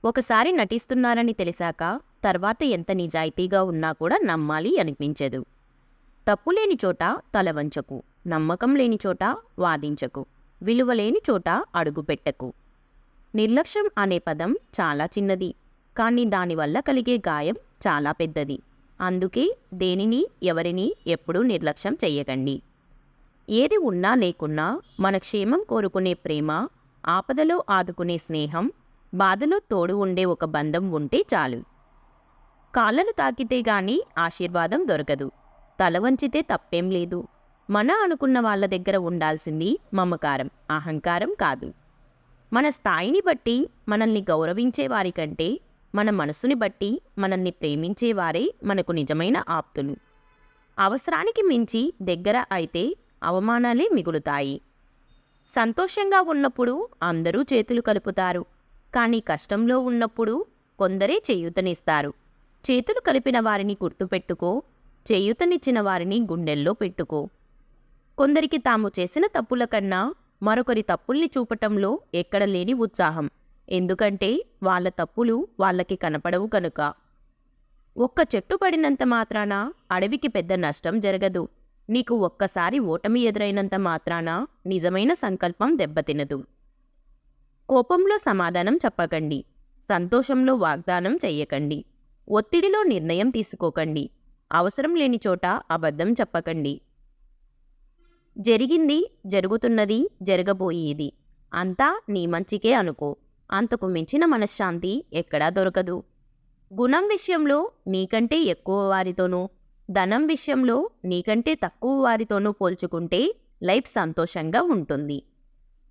ఒకసారి నటిస్తున్నారని తెలిసాక తర్వాత ఎంత నిజాయితీగా ఉన్నా కూడా నమ్మాలి అనిపించదు. తప్పులేని చోట తల వంచకు, నమ్మకం లేని చోట వాదించకు, విలువలేని చోట అడుగుపెట్టకు. నిర్లక్ష్యం అనే పదం చాలా చిన్నది, కానీ దానివల్ల కలిగే గాయం చాలా పెద్దది. అందుకే దేనిని ఎవరిని ఎప్పుడూ నిర్లక్ష్యం చెయ్యకండి. ఏది ఉన్నా లేకున్నా మన క్షేమం కోరుకునే ప్రేమ, ఆపదలో ఆదుకునే స్నేహం, బాధలో తోడు ఉండే ఒక బంధం ఉంటే చాలు. కాళ్ళను తాకితే గాని ఆశీర్వాదం దొరకదు, తల వంచితే తప్పేం లేదు. మన అనుకున్న వాళ్ళ దగ్గర ఉండాల్సింది మమకారం, అహంకారం కాదు. మన స్థాయిని బట్టి మనల్ని గౌరవించే వారికంటే మన మనసుని బట్టి మనల్ని ప్రేమించేవారే మనకు నిజమైన ఆప్తులు. అవసరానికి మించి దగ్గర అయితే అవమానాలే మిగులుతాయి. సంతోషంగా ఉన్నప్పుడు అందరూ చేతులు కలుపుతారు, కానీ కష్టంలో ఉన్నప్పుడు కొందరే చేయూతనిస్తారు. చేతులు కలిపిన వారిని గుర్తుపెట్టుకో, చేయూతనిచ్చిన వారిని గుండెల్లో పెట్టుకో. కొందరికి తాము చేసిన తప్పుల కన్నా మరొకరి తప్పుల్ని చూపటంలో ఎక్కడ లేని ఉత్సాహం. ఎందుకంటే వాళ్ళ తప్పులు వాళ్ళకి కనపడవు కనుక. ఒక్క చెట్టు పడినంత మాత్రాన అడవికి పెద్ద నష్టం జరగదు. నీకు ఒక్కసారి ఓటమి ఎదురైనంత మాత్రాన నిజమైన సంకల్పం దెబ్బతినదు. కోపంలో సమాధానం చెప్పకండి, సంతోషంలో వాగ్దానం చెయ్యకండి, ఒత్తిడిలో నిర్ణయం తీసుకోకండి, అవసరం లేని చోట అబద్ధం చెప్పకండి. జరిగింది, జరుగుతున్నది, జరగబోయేది అంతా నీ మంచికే అనుకో. అంతకు మించిన మనశ్శాంతి ఎక్కడా దొరకదు. గుణం విషయంలో నీకంటే ఎక్కువ వారితోనూ, ధనం విషయంలో నీకంటే తక్కువ వారితోనూ పోల్చుకుంటే లైఫ్ సంతోషంగా ఉంటుంది.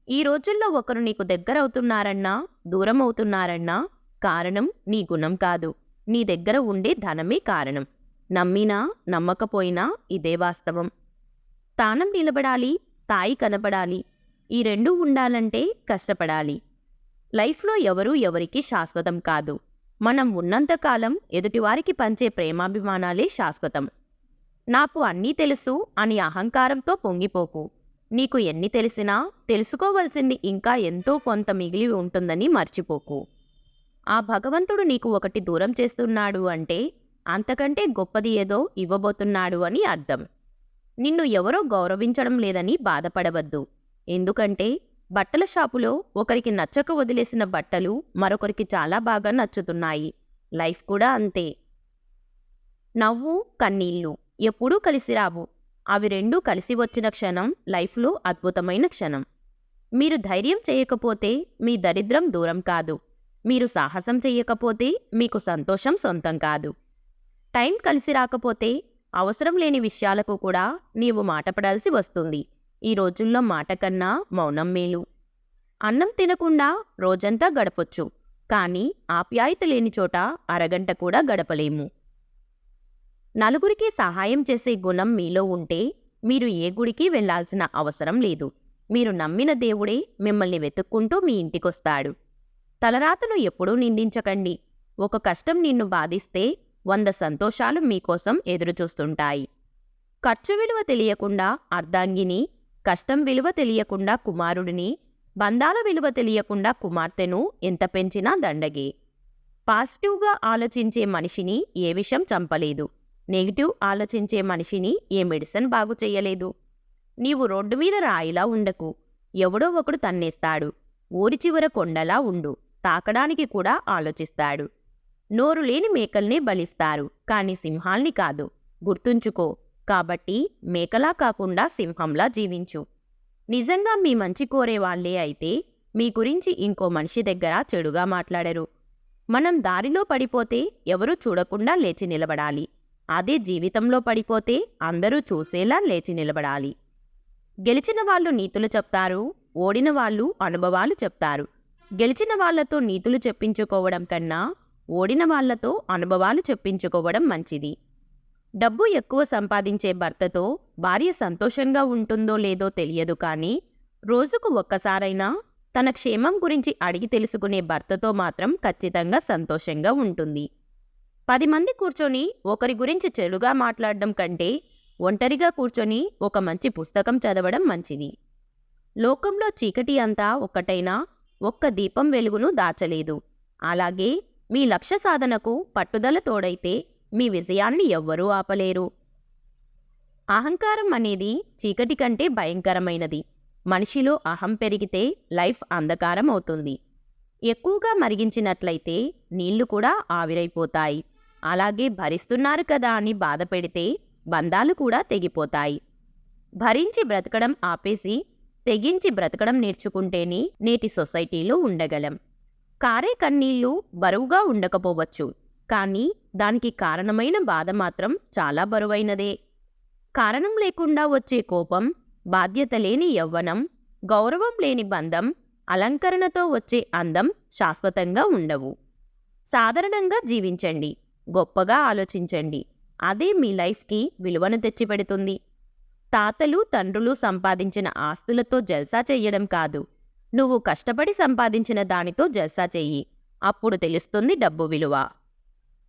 ఈ రోజుల్లో ఒకరు నీకు దగ్గరవుతున్నారన్నా దూరం అవుతున్నారన్నా కారణం నీ గుణం కాదు, నీ దగ్గర ఉండే ధనమే కారణం. నమ్మినా నమ్మకపోయినా ఇదే వాస్తవం. స్థానం నిలబడాలి, స్థాయి కనపడాలి. ఈ రెండూ ఉండాలంటే కష్టపడాలి. లైఫ్లో ఎవరూ ఎవరికి శాశ్వతం కాదు. మనం ఉన్నంతకాలం ఎదుటివారికి పంచే ప్రేమాభిమానాలే శాశ్వతం. నాకు అన్నీ తెలుసు అని అహంకారంతో పొంగిపోకు. నీకు ఎన్ని తెలిసినా తెలుసుకోవలసింది ఇంకా ఎంతో కొంత మిగిలి ఉంటుందని మర్చిపోకు. ఆ భగవంతుడు నీకు ఒకటి దూరం చేస్తున్నాడు అంటే అంతకంటే గొప్పది ఏదో ఇవ్వబోతున్నాడు అని అర్థం. నిన్ను ఎవరో గౌరవించడం లేదని బాధపడవద్దు. ఎందుకంటే బట్టల షాపులో ఒకరికి నచ్చక వదిలేసిన బట్టలు మరొకరికి చాలా బాగా నచ్చుతున్నాయి. లైఫ్ కూడా అంతే. నవ్వు, కన్నీళ్ళు ఎప్పుడూ కలిసి రావు. అవి రెండూ కలిసి వచ్చిన క్షణం లైఫ్లో అద్భుతమైన క్షణం. మీరు ధైర్యం చేయకపోతే మీ దరిద్రం దూరం కాదు. మీరు సాహసం చెయ్యకపోతే మీకు సంతోషం సొంతం కాదు. టైం కలిసి రాకపోతే అవసరం లేని విషయాలకు కూడా నీవు మాటపడాల్సి వస్తుంది. ఈ రోజుల్లో మాట కన్నా మౌనం మేలు. అన్నం తినకుండా రోజంతా గడపొచ్చు, కానీ ఆప్యాయత లేని చోట అరగంట కూడా గడపలేము. నలుగురికి సహాయం చేసే గుణం మీలో ఉంటే మీరు ఏ గుడికి వెళ్లాల్సిన అవసరం లేదు. మీరు నమ్మిన దేవుడే మిమ్మల్ని వెతుక్కుంటూ మీ ఇంటికొస్తాడు. తలరాతను ఎప్పుడూ నిందించకండి. ఒక కష్టం నిన్ను బాధిస్తే 100 సంతోషాలు మీకోసం ఎదురుచూస్తుంటాయి. ఖర్చు విలువ తెలియకుండా అర్ధాంగిని, కష్టం విలువ తెలియకుండా కుమారుడిని, బంధాల విలువ తెలియకుండా కుమార్తెను ఎంత పెంచినా దండగే. పాజిటివ్గా ఆలోచించే మనిషిని ఏ విషం చంపలేదు. నెగిటివ్ ఆలోచించే మనిషిని ఏ మెడిసిన్ బాగు చెయ్యలేదు. నీవు రోడ్డు మీద రాయిలా ఉండకు. ఎవడో ఒకడు తన్నేస్తాడు. ఊరి చివర కొండలా ఉండు. తాకడానికి కూడా ఆలోచిస్తాడు. నోరు లేని మేకల్నే బలిస్తారు, కాని సింహాల్ని కాదు. గుర్తుంచుకో. కాబట్టి మేకలా కాకుండా సింహంలా జీవించు. నిజంగా మీ మంచి కోరేవాళ్లే అయితే మీ గురించి ఇంకో మనిషి దగ్గర చెడుగా మాట్లాడరు. మనం దారిలో పడిపోతే ఎవరూ చూడకుండా లేచి నిలబడాలి. అదే జీవితంలో పడిపోతే అందరూ చూసేలా లేచి నిలబడాలి. గెలిచిన వాళ్ళు నీతులు చెప్తారు, ఓడిన వాళ్ళు అనుభవాలు చెప్తారు. గెలిచిన వాళ్లతో నీతులు చెప్పించుకోవడం కన్నా ఓడిన వాళ్లతో అనుభవాలు చెప్పించుకోవడం మంచిది. డబ్బు ఎక్కువ సంపాదించే భర్తతో భార్య సంతోషంగా ఉంటుందో లేదో తెలియదు, కానీ రోజుకు ఒక్కసారైనా తన క్షేమం గురించి అడిగి తెలుసుకునే భర్తతో మాత్రం ఖచ్చితంగా సంతోషంగా ఉంటుంది. 10 మంది కూర్చొని ఒకరి గురించి చెడుగా మాట్లాడడం కంటే ఒంటరిగా కూర్చొని ఒక మంచి పుస్తకం చదవడం మంచిది. లోకంలో చీకటి అంతా ఒక్కటైనా ఒక్క దీపం వెలుగును దాచలేదు. అలాగే మీ లక్ష్య సాధనకు పట్టుదల తోడైతే మీ విజయాన్ని ఎవ్వరూ ఆపలేరు. అహంకారం అనేది చీకటి కంటే భయంకరమైనది. మనిషిలో అహం పెరిగితే లైఫ్ అంధకారం అవుతుంది. ఎక్కువగా మరిగించినట్లయితే నీళ్లు కూడా ఆవిరైపోతాయి. అలాగే భరిస్తున్నారు కదా అని బాధ పెడితే బంధాలు కూడా తెగిపోతాయి. భరించి బ్రతకడం ఆపేసి తెగించి బ్రతకడం నేర్చుకుంటేనే నేటి సొసైటీలో ఉండగలం. కారే కన్నీళ్లు బరువుగా ఉండకపోవచ్చు, కానీ దానికి కారణమైన బాధ మాత్రం చాలా బరువైనదే. కారణం లేకుండా వచ్చే కోపం, బాధ్యత లేని యవ్వనం, గౌరవం లేని బంధం, అలంకరణతో వచ్చే అందం శాశ్వతంగా ఉండవు. సాధారణంగా జీవించండి, గొప్పగా ఆలోచించండి. అదే మీ లైఫ్కి విలువను తెచ్చిపెడుతుంది. తాతలు తండ్రులు సంపాదించిన ఆస్తులతో జల్సా చెయ్యడం కాదు, నువ్వు కష్టపడి సంపాదించిన దానితో జల్సా చెయ్యి. అప్పుడు తెలుస్తుంది డబ్బు విలువ.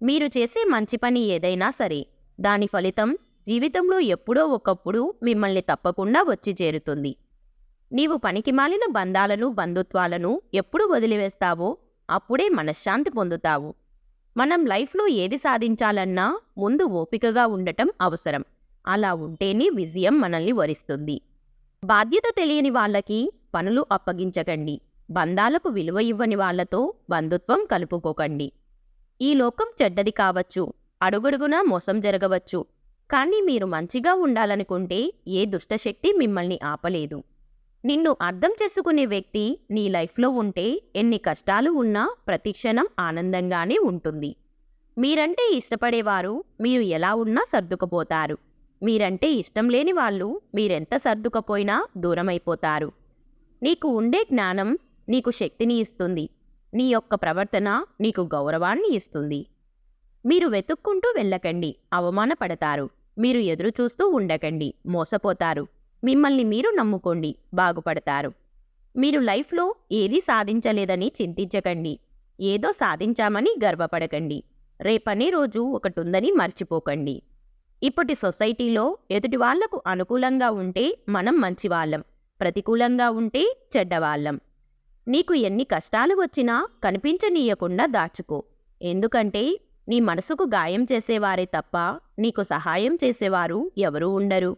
మీరు చేసే మంచి పని ఏదైనా సరే, దాని ఫలితం జీవితంలో ఎప్పుడో ఒకప్పుడు మిమ్మల్ని తప్పకుండా వచ్చి చేరుతుంది. నీవు పనికిమాలిన బంధాలను బంధుత్వాలను ఎప్పుడు వదిలివేస్తావో అప్పుడే మనశ్శాంతి పొందుతావు. మనం లైఫ్లో ఏది సాధించాలన్నా ముందు ఓపికగా ఉండటం అవసరం. అలా ఉంటేనే విజయం మనల్ని వరిస్తుంది. బాధ్యత తెలియని వాళ్ళకి పనులు అప్పగించకండి. బంధాలకు విలువ ఇవ్వని వాళ్లతో బంధుత్వం కలుపుకోకండి. ఈ లోకం చెడ్డది కావచ్చు, అడుగడుగునా మోసం జరగవచ్చు, కానీ మీరు మంచిగా ఉండాలనుకుంటే ఏ దుష్టశక్తి మిమ్మల్ని ఆపలేదు. నిన్ను అర్థం చేసుకునే వ్యక్తి నీ లైఫ్లో ఉంటే ఎన్ని కష్టాలు ఉన్నా ప్రతిక్షణం ఆనందంగానే ఉంటుంది. మీరంటే ఇష్టపడేవారు మీరు ఎలా ఉన్నా సర్దుకుపోతారు. మీరంటే ఇష్టం లేని వాళ్ళు మీరెంత సర్దుకపోయినా దూరమైపోతారు. నీకు ఉండే జ్ఞానం నీకు శక్తిని ఇస్తుంది. నీ యొక్క ప్రవర్తన నీకు గౌరవాన్ని ఇస్తుంది. మీరు వెతుక్కుంటూ వెళ్ళకండి, అవమానపడతారు. మీరు ఎదురుచూస్తూ ఉండకండి, మోసపోతారు. మిమ్మల్ని మీరు నమ్ముకోండి, బాగుపడతారు. మీరు లైఫ్లో ఏదీ సాధించలేదని చింతించకండి. ఏదో సాధించామని గర్వపడకండి. రేపనే రోజు ఒకటుందని మర్చిపోకండి. ఇప్పటి సొసైటీలో ఎదుటి వాళ్లకు అనుకూలంగా ఉంటే మనం మంచివాళ్ళం, ప్రతికూలంగా ఉంటే చెడ్డవాళ్ళం. నీకు ఎన్ని కష్టాలు వచ్చినా కనిపించనీయకుండా దాచుకో. ఎందుకంటే నీ మనసుకు గాయం చేసేవారే తప్ప నీకు సహాయం చేసేవారు ఎవరూ ఉండరు.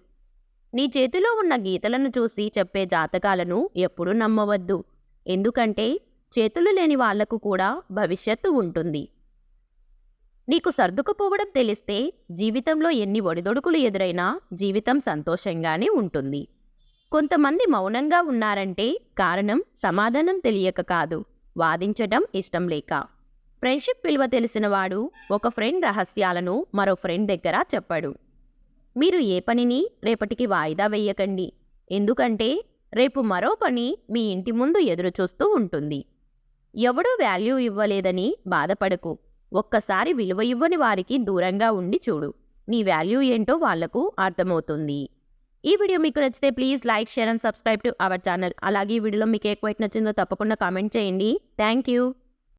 నీ చేతిలో ఉన్న గీతలను చూసి చెప్పే జాతకాలను ఎప్పుడూ నమ్మవద్దు. ఎందుకంటే చేతులు లేని వాళ్లకు కూడా భవిష్యత్తు ఉంటుంది. నీకు సర్దుకుపోవడం తెలిస్తే జీవితంలో ఎన్ని ఒడిదొడుకులు ఎదురైనా జీవితం సంతోషంగానే ఉంటుంది. కొంతమంది మౌనంగా ఉన్నారంటే కారణం సమాధానం తెలియక కాదు, వాదించటం ఇష్టం లేక. ఫ్రెండ్షిప్ విలువ తెలిసినవాడు ఒక ఫ్రెండ్ రహస్యాలను మరో ఫ్రెండ్ దగ్గర చెప్పడు. మీరు ఏ పనిని రేపటికి వాయిదా వెయ్యకండి. ఎందుకంటే రేపు మరో పని మీ ఇంటి ముందు ఎదురుచూస్తూ ఉంటుంది. ఎవడూ వాల్యూ ఇవ్వలేదని బాధపడకు. ఒక్కసారి విలువ ఇవ్వని వారికి దూరంగా ఉండి చూడు. నీ వాల్యూ ఏంటో వాళ్లకు అర్థమవుతుంది. ఈ వీడియో మీకు నచ్చితే please like, share and subscribe to our channel. అలాగే ఈ వీడియోలో మీకు ఏ క్వైట్ నచ్చిందో తప్పకుండా కామెంట్ చేయండి. Thank you.